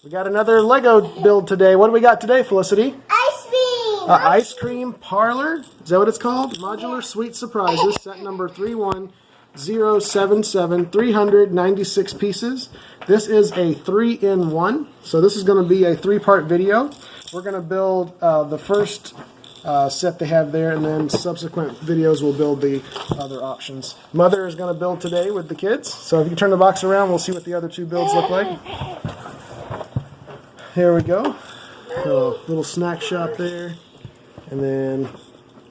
We got another Lego build today. What do we got today, Felicity? Ice cream! Ice cream parlor? Is that what it's called? Modular Sweet Surprises, set number 31077, 396 pieces. This is a 3-in-1, so this is going to be a 3-part video. We're going to build the first set they have there, and then subsequent videos will build the other options. Mother is going to build today with the kids, so if you can turn the box around, we'll see what the other two builds look like. Here we go. Little snack shop there, and then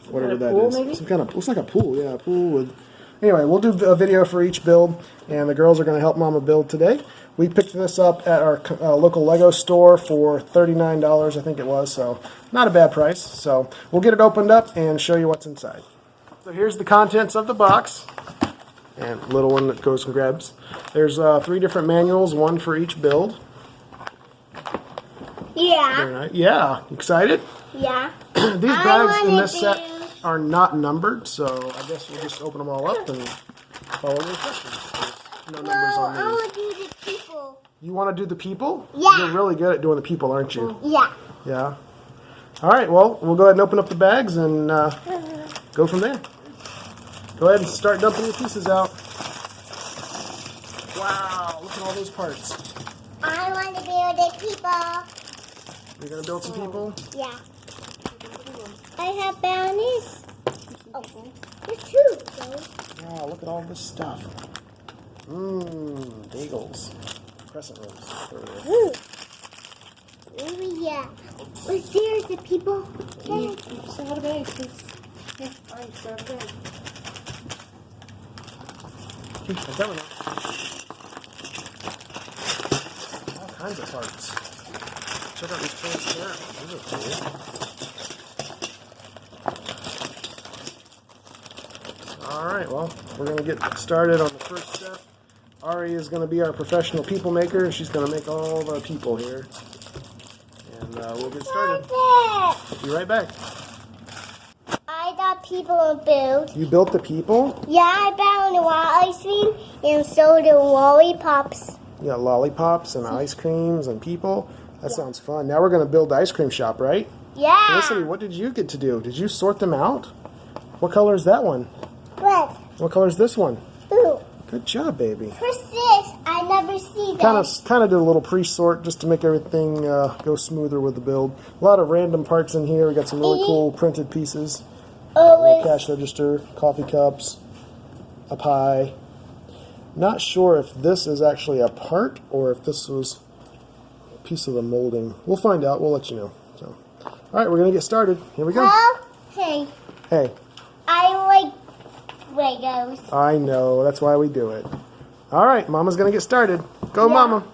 whatever that is. Maybe? Some kind of, looks like a pool. Yeah, a pool with. Anyway, we'll do a video for each build, and the girls are going to help Mama build today. We picked this up at our local Lego store for $39, I think it was, so not a bad price. So we'll get it opened up and show you what's inside. So here's the contents of the box, and a little one that goes and grabs. There's 3 different manuals, one for each build. Yeah. Very nice. Yeah, excited? Yeah. These bags in this set are not numbered, so I guess we'll just open them all up and follow the instructions. There's no numbers on these. I want to do the people. You want to do the people? Yeah. You're really good at doing the people, aren't you? Yeah. Yeah. All right, well, we'll go ahead and open up the bags and go from there. Go ahead and start dumping your pieces out. Wow, look at all those parts. I want to build the people. You're going to build some people? Yeah. I have found this. Oh, there's 2 of those. Wow, look at all this stuff. Bagels. Crescent rolls. Ooh. Yeah. But there's the people. Okay. So what about it? Yeah, alright, so okay. Like that one. All kinds of parts. Check out these transparent. Those are cool. Alright, well, we're going to get started on the first step. Ari is going to be our professional people maker. She's going to make all the people here. And we'll get started. Be right back. I got people to build. You built the people? Yeah, I found the wild ice cream and so the lollipops. You got lollipops and ice creams and people. That sounds fun. Now we're going to build the ice cream shop, right? Yeah. Felicity, what did you get to do? Did you sort them out? What color is that one? Red. What color is this one? Ooh. Good job, baby. For 6, I never see that. Kind of did a little pre-sort just to make everything go smoother with the build. A lot of random parts in here. We got some really cool printed pieces. A little cash register, coffee cups, a pie. Not sure if this is actually a part or if this was a piece of the molding. We'll find out. We'll let you know. So, all right, we're gonna get started. Here we go. Hey. Hey. I like Legos. I know. That's why we do it. All right, Mama's gonna get started. Go, Yeah. Mama.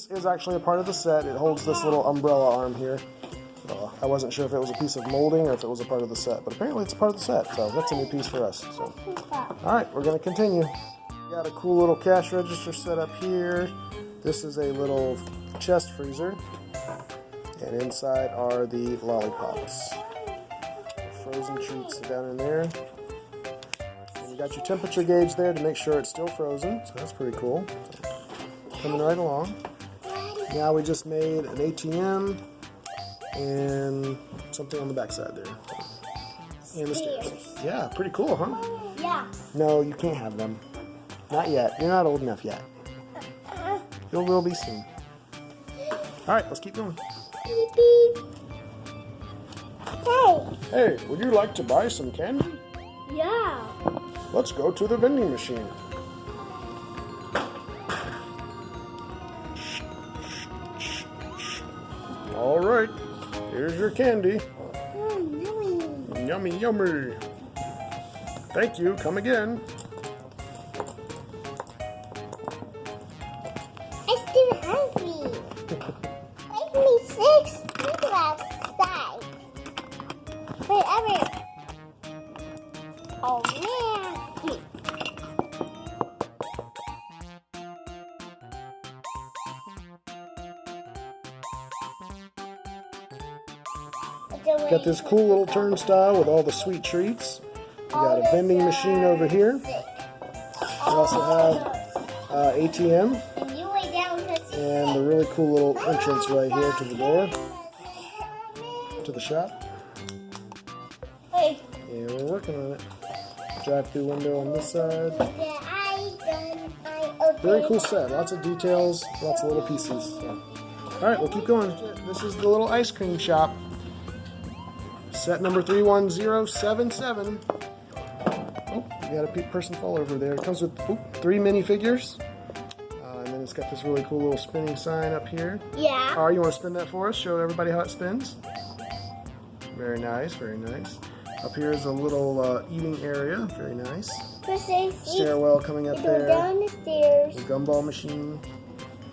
Is actually a part of the set. It holds this little umbrella arm here. I wasn't sure if it was a piece of molding or if it was a part of the set, but apparently it's a part of the set, so that's a new piece for us. So, all right, we're going to continue. Got a cool little cash register set up here. This is a little chest freezer, and inside are the lollipops. Frozen treats down in there. And you got your temperature gauge there to make sure it's still frozen, so that's pretty cool. So, coming right along. Now we just made an ATM and something on the back side there. And the stairs. Yeah, pretty cool, huh? Yeah. No, you can't have them. Not yet. You're not old enough yet. You will be soon. All right, let's keep going. Beep, beep. Hey. Hey, would you like to buy some candy? Yeah. Let's go to the vending machine. All right, here's your candy. Yummy. Yummy, yummy. Thank you. Come again. I'm still hungry. Make me 6 people outside. Whatever. Oh man. Got this cool little turnstile with all the sweet treats. We got a vending machine over here. We also have ATM and the really cool little entrance right here to the door, to the shop. Hey. And we're working on it. Drive-through window on this side. Very cool set. Lots of details, lots of little pieces. So. All right, we'll keep going. This is the little ice cream shop. Set number 31077. Oh, we got a person fall over there. It comes with 3 minifigures. And then it's got this really cool little spinning sign up here. Yeah. All right, you want to spin that for us? Show everybody how it spins. Very nice, very nice. Up here is a little eating area. Very nice. Stairwell coming up there. Down the stairs. The gumball machine.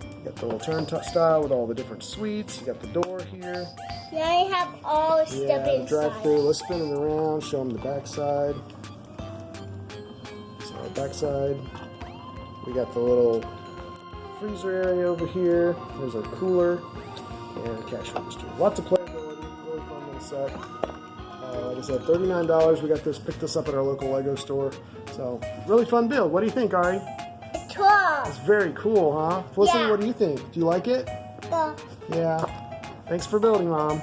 You got the little turnstile with all the different sweets. You got the door here. Now I have all stuff The inside. drive-through. Let's spin it around. Show them the backside. So backside. We got the little freezer area over here. There's our cooler and a cash register. Lots of playability. Really fun little set. Like I said, $39. We got this. Picked this up at our local Lego store. So really fun build. What do you think, Ari? It's 12. It's very cool, huh? Felicity, Yeah. what do you think? Do you like it? Yeah. Thanks for building, Mom.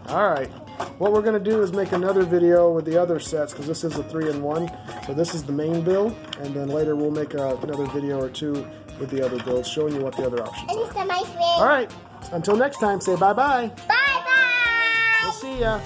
All right. What we're going to do is make another video with the other sets because this is a 3-in-1. So this is the main build, and then later we'll make another video or two with the other builds showing you what the other options And are. it's my friend. All right. Until next time, say bye-bye. Bye-bye. We'll see ya.